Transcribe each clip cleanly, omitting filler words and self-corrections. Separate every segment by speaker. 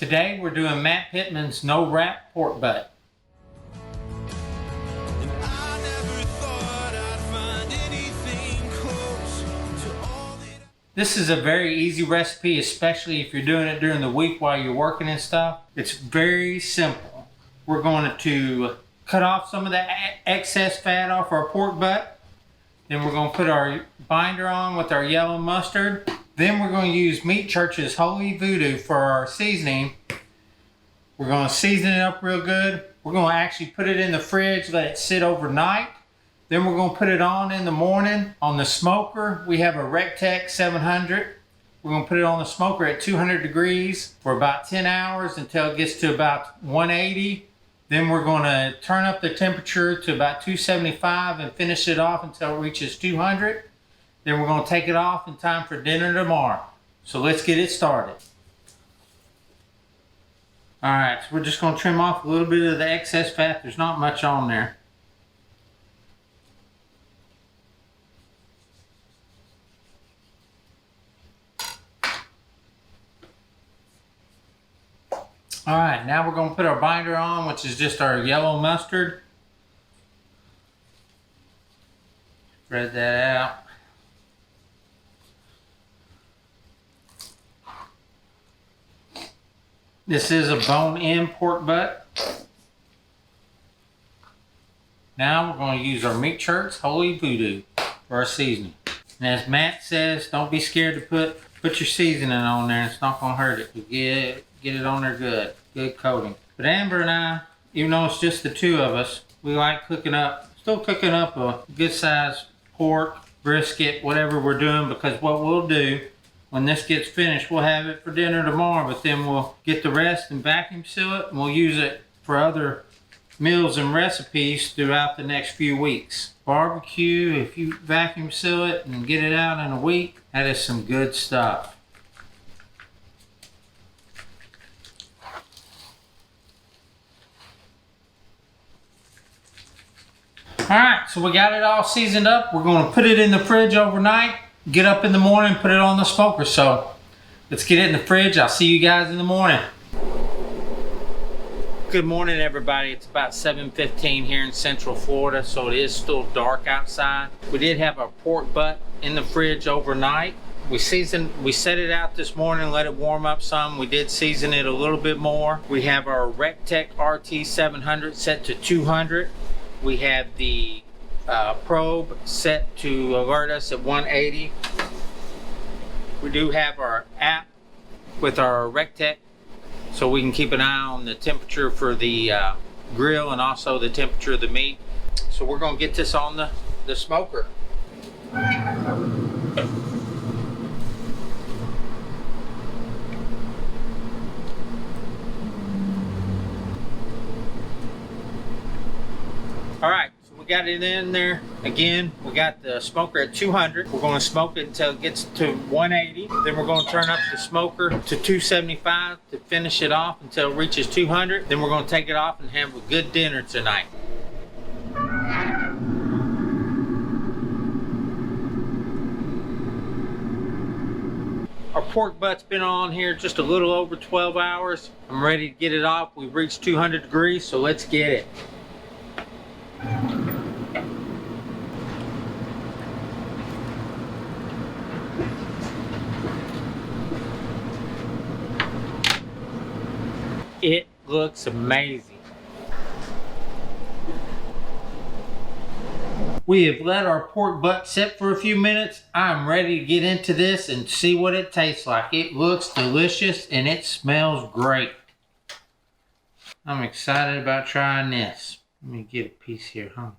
Speaker 1: Today we're doing Matt Pittman's no wrap pork butt. This is a very easy recipe, especially if you're doing it during the week while you're working and stuff. It's very simple. We're going to cut off some of the excess fat off our pork butt. Then we're going to put our binder on with our yellow mustard. Then we're going to use Meat Church's Holy Voodoo for our seasoning. We're going to season it up real good. We're going to actually put it in the fridge, let it sit overnight. Then we're going to put it on in the morning on the smoker. We have a Rectech 700. We're going to put it on the smoker at 200 degrees for about 10 hours until it gets to about 180. Then we're going to turn up the temperature to about 275 and finish it off until it reaches 200. Then we're going to take it off in time for dinner tomorrow. So let's get it started. Alright, so we're just going to trim off a little bit of the excess fat. There's not much on there. Alright, now we're going to put our binder on, which is just our yellow mustard. Spread that out. This is a bone-in pork butt. Now we're going to use our Meat Church Holy Voodoo for our seasoning. And as Matt says, don't be scared to put your seasoning on there. It's not going to hurt it. You get it on there good coating. But Amber and I, even though it's just the two of us, we like still cooking up a good sized pork, brisket, whatever we're doing, because what we'll do when this gets finished, we'll have it for dinner tomorrow, but then we'll get the rest and vacuum seal it, and we'll use it for other meals and recipes throughout the next few weeks. Barbecue, if you vacuum seal it and get it out in a week, that is some good stuff. Alright, so we got it all seasoned up. We're going to put it in the fridge overnight. Get up in the morning, put it on the smoker. So let's get it in the fridge. I'll see you guys in the morning. Good morning, everybody. It's about 7:15 here in Central Florida, so it is still dark outside. We did have our pork butt in the fridge overnight. We set it out this morning, let it warm up some. We did season it a little bit more. We have our Rectech RT 700 set to 200. We have the probe set to alert us at 180. We do have our app with our Rectech, so we can keep an eye on the temperature for the grill and also the temperature of the meat. So we're going to get this on the smoker. Alright, so we got it in there. Again, we got the smoker at 200. We're going to smoke it until it gets to 180. Then we're going to turn up the smoker to 275 to finish it off until it reaches 200. Then we're going to take it off and have a good dinner tonight. Our pork butt's been on here just a little over 12 hours. I'm ready to get it off. We've reached 200 degrees, so let's get it. It looks amazing. We have let our pork butt sit for a few minutes. I'm ready to get into this and see what it tastes like. It looks delicious and it smells great. I'm excited about trying this. Let me get a piece here, huh?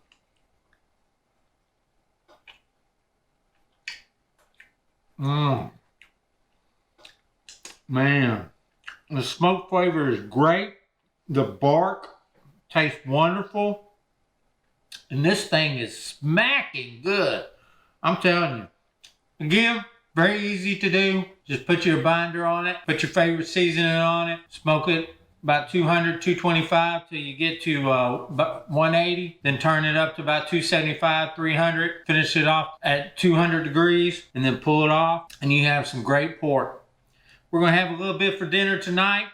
Speaker 1: Man, the smoke flavor is great. The bark tastes wonderful. And this thing is smacking good. I'm telling you. Again, very easy to do. Just put your binder on it. Put your favorite seasoning on it. Smoke it about 200, 225 till you get to about 180. Then turn it up to about 275, 300. Finish it off at 200 degrees and then pull it off. And you have some great pork. We're going to have a little bit for dinner tonight.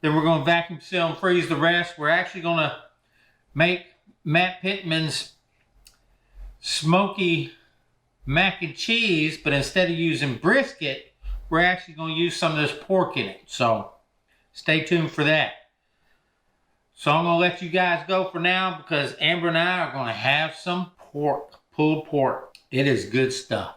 Speaker 1: Then we're going to vacuum seal and freeze the rest. We're actually going to make Matt Pittman's smoky mac and cheese, but instead of using brisket, we're actually going to use some of this pork in it. So stay tuned for that. So I'm going to let you guys go for now because Amber and I are going to have some pork, pulled pork. It is good stuff.